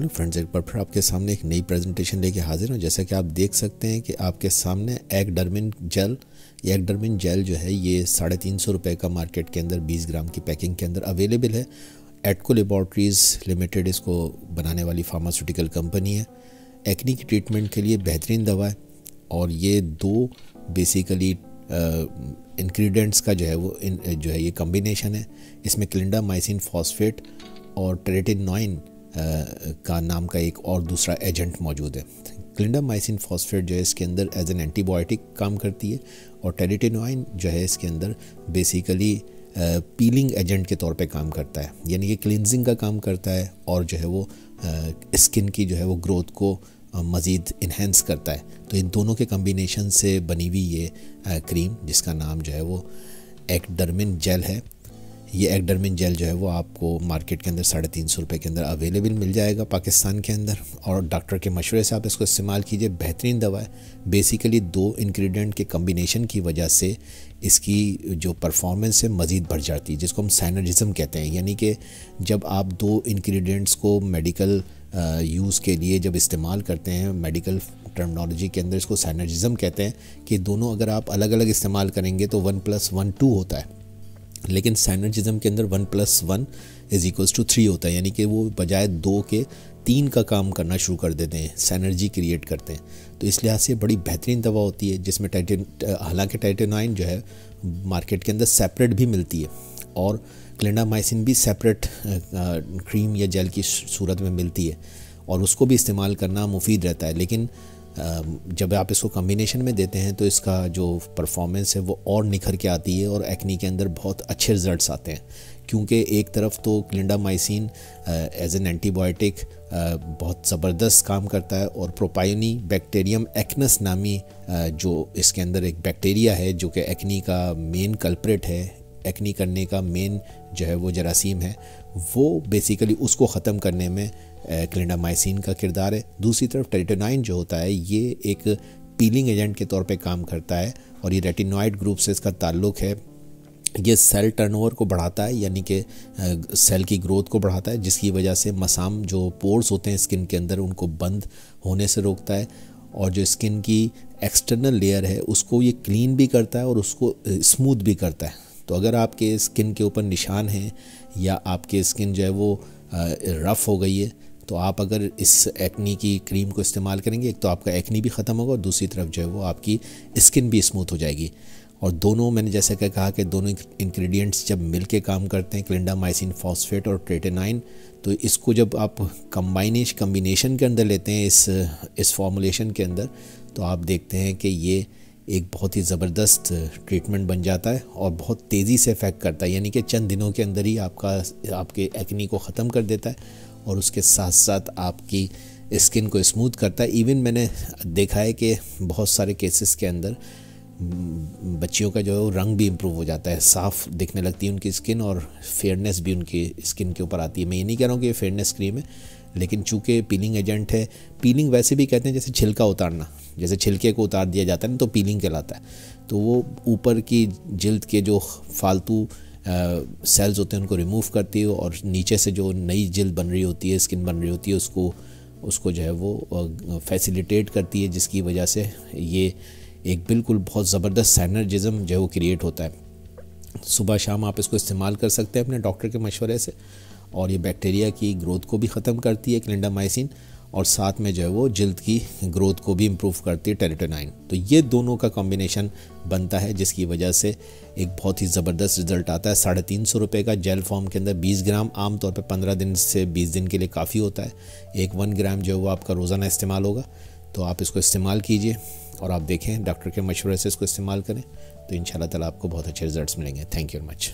Hello friends, एक बार फिर आपके सामने एक नई प्रेजेंटेशन लेके हाजिर हूँ। जैसा कि आप देख सकते हैं कि आपके सामने एक्डर्मिन जेल, ये एक्डर्मिन जेल जो है ये 350 रुपये का मार्केट के अंदर 20 ग्राम की पैकिंग के अंदर अवेलेबल है। एटको लेबॉर्ट्रीज़ लिमिटेड इसको बनाने वाली फार्मास्यूटिकल कंपनी है। एक्नी की ट्रीटमेंट के लिए बेहतरीन दवा है और ये दो बेसिकली इंग्रेडिएंट्स का जो है ये कम्बिनेशन है। इसमें क्लिंडामाइसिन फॉस्फेट और टेरेटिनॉइन का नाम का एक और दूसरा एजेंट मौजूद है। क्लिंडामाइसिन फॉस्फेट जो है इसके अंदर एज एन एंटीबायोटिक काम करती है और टेरेटिनॉइन जो है इसके अंदर बेसिकली पीलिंग एजेंट के तौर पे काम करता है, यानी कि क्लिनजिंग का काम करता है और जो है वो स्किन की जो है वो ग्रोथ को मज़ीद इन्हेंस करता है। तो इन दोनों के कम्बिनेशन से बनी हुई ये क्रीम जिसका नाम जो है वो एक्डर्मिन जेल है। ये एक्डर्मिन जेल जो है वो आपको मार्केट के अंदर 350 रुपये के अंदर अवेलेबल मिल जाएगा पाकिस्तान के अंदर, और डॉक्टर के मशवरे से आप इसको इस्तेमाल कीजिए। बेहतरीन दवा है। बेसिकली दो इंग्रेडिएंट के कम्बिनेशन की वजह से इसकी जो परफॉर्मेंस है मज़ीद बढ़ जाती है, जिसको हम साइनर्जिज्म कहते हैं। यानी कि जब आप दो इंग्रेडिएंट्स को मेडिकल यूज़ के लिए जब इस्तेमाल करते हैं, मेडिकल टर्मिनोलॉजी के अंदर इसको साइनर्जिज्म कहते हैं कि दोनों अगर आप अलग अलग इस्तेमाल करेंगे तो 1 + 1 2 होता है, लेकिन साइनर्जिज्म के अंदर 1 + 1 = 3 होता है। यानी कि वो बजाय 2 के 3 का काम करना शुरू कर देते हैं, साइनर्जी क्रिएट करते हैं। तो इस लिहाज से बड़ी बेहतरीन दवा होती है, जिसमें हालांकि टेरेटिनॉइन जो है मार्केट के अंदर सेपरेट भी मिलती है और क्लिंडामाइसिन भी सेपरेट क्रीम या जेल की सूरत में मिलती है और उसको भी इस्तेमाल करना मुफीद रहता है। लेकिन जब आप इसको कम्बिनेशन में देते हैं तो इसका जो परफॉर्मेंस है वो और निखर के आती है और एक्नी के अंदर बहुत अच्छे रिजल्ट्स आते हैं, क्योंकि एक तरफ तो क्लिंडामाइसिन एज एन एंटीबायोटिक बहुत ज़बरदस्त काम करता है और प्रोपायोनी बैक्टीरियम एक्नस नामी जो इसके अंदर एक बैक्टीरिया है जो कि एक्नी का मेन कल्प्रेट है, एक्नी करने का मेन जो है वो जरासीम है, वो बेसिकली उसको ख़त्म करने में क्लिंडामाइसिन का किरदार है। दूसरी तरफ टेरेटिनॉइन जो होता है ये एक पीलिंग एजेंट के तौर पे काम करता है और ये रेटिनॉइड ग्रुप से इसका ताल्लुक़ है। ये सेल टर्नओवर को बढ़ाता है, यानी कि सेल की ग्रोथ को बढ़ाता है, जिसकी वजह से मसाम जो पोर्स होते हैं स्किन के अंदर उनको बंद होने से रोकता है और जो स्किन की एक्सटर्नल लेयर है उसको ये क्लीन भी करता है और उसको स्मूथ भी करता है। तो अगर आपके स्किन के ऊपर निशान हैं या आपके स्किन जो है वो रफ़ हो गई है तो आप अगर इस एक्नी की क्रीम को इस्तेमाल करेंगे, एक तो आपका एक्नी भी ख़त्म होगा और दूसरी तरफ जो है वो आपकी स्किन भी स्मूथ हो जाएगी। और दोनों, मैंने जैसे कि कहा कि दोनों इंग्रेडिएंट्स जब मिल के काम करते हैं, क्लिंडामाइसिन फॉस्फेट और टेरेटिनॉइन, तो इसको जब आप कम्बिनेशन के अंदर लेते हैं इस फॉर्मुलेशन के अंदर, तो आप देखते हैं कि ये एक बहुत ही ज़बरदस्त ट्रीटमेंट बन जाता है और बहुत तेज़ी से इफ़ेक्ट करता है। यानी कि चंद दिनों के अंदर ही आपके एक्नी को ख़त्म कर देता है और उसके साथ साथ आपकी स्किन को स्मूथ करता है। इवन मैंने देखा है कि बहुत सारे केसेस के अंदर बच्चियों का जो है वो रंग भी इम्प्रूव हो जाता है, साफ़ दिखने लगती है उनकी स्किन और फेयरनेस भी उनकी स्किन के ऊपर आती है। मैं ये नहीं कह रहा हूँ कि ये फेयरनेस क्रीम है, लेकिन चूँकि पीलिंग एजेंट है, पीलिंग वैसे भी कहते हैं जैसे छिलका उतारना, जैसे छिलके को उतार दिया जाता है ना तो पीलिंग कहलाता है। तो वो ऊपर की जिल्द के जो फालतू सेल्स होते हैं उनको रिमूव करती है और नीचे से जो नई जिल्द बन रही होती है, स्किन बन रही होती है, उसको जो है वो फैसिलिटेट करती है, जिसकी वजह से ये एक बिल्कुल बहुत ज़बरदस्त साइनर्जिज्म जो है वो क्रिएट होता है। सुबह शाम आप इसको इस्तेमाल कर सकते हैं अपने डॉक्टर के मशवरे से और ये बैक्टीरिया की ग्रोथ को भी ख़त्म करती है क्लिंडामाइसिन और साथ में जो है वो जिल्द की ग्रोथ को भी इम्प्रूव करती है टेरेटिनॉइन। तो ये दोनों का कॉम्बिनेशन बनता है जिसकी वजह से एक बहुत ही ज़बरदस्त रिज़ल्ट आता है। 350 रुपये का जेल फॉर्म के अंदर 20 ग्राम आमतौर पे 15 दिन से 20 दिन के लिए काफ़ी होता है। एक 1 ग्राम जो है वो आपका रोज़ाना इस्तेमाल होगा। तो आप इसको इस्तेमाल कीजिए और आप देखें, डॉक्टर के मशवरे से इसको इस्तेमाल करें तो इंशाल्लाह ताला आपको बहुत अच्छे रिजल्ट्स मिलेंगे। Thank you very much.